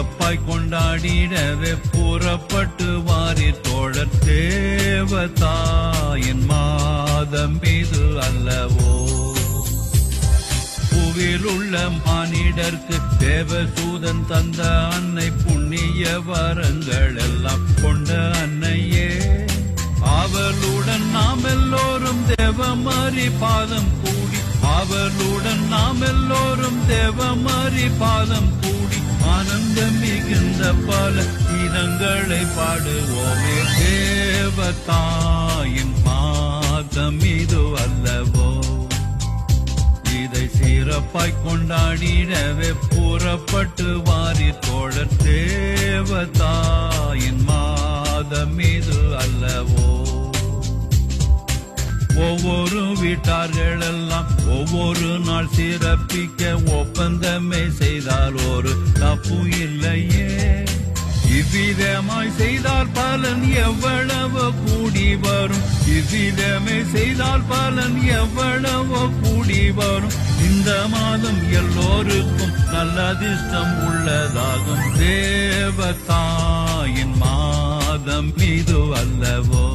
சிறப்பாய் கொண்டாடிடவே புறப்பட்டு வாரி தோழர் தேவதாயின் மாதம் இது அல்லவோ. புவியில் உள்ள மானிடர்க்கு தேவசூதன் தந்த அன்னை புண்ணிய வரங்கள் எல்லாம் கொண்ட அன்னையே. அவளுடன் நாம் எல்லோரும் தேவமாரி பாதம் கூடி, அவளுடன் நாம் எல்லோரும் தேவமாரி பாதம் கூடி ஆனந்தம் மிகுந்த பல கீதங்களை பாடுவோமே. தேவதாயின் மாதம் இது அல்லவோ. இதை சிறப்பாய் கொண்டாடிடவே புறப்பட்டு வாரி தோழர் தேவதாயின் மாதம் இது அல்லவோ. ஒவ்வொரு வீட்டார்கள் எல்லாம் ஒவ்வொரு நாள் சிறப்பிக்க ஒப்பந்தமே செய்தால் ஒரு தப்பு இல்லையே. இவ்விதமாய் செய்தால் பலன் எவ்வளவோ கூடி வரும், இவ்விதமே செய்தால் பலன் எவ்வளவோ கூடி வரும். இந்த மாதம் எல்லோருக்கும் நல்ல அதிர்ஷ்டம் உள்ளதாகும். தேவதாயின் மாதம் இது அல்லவோ.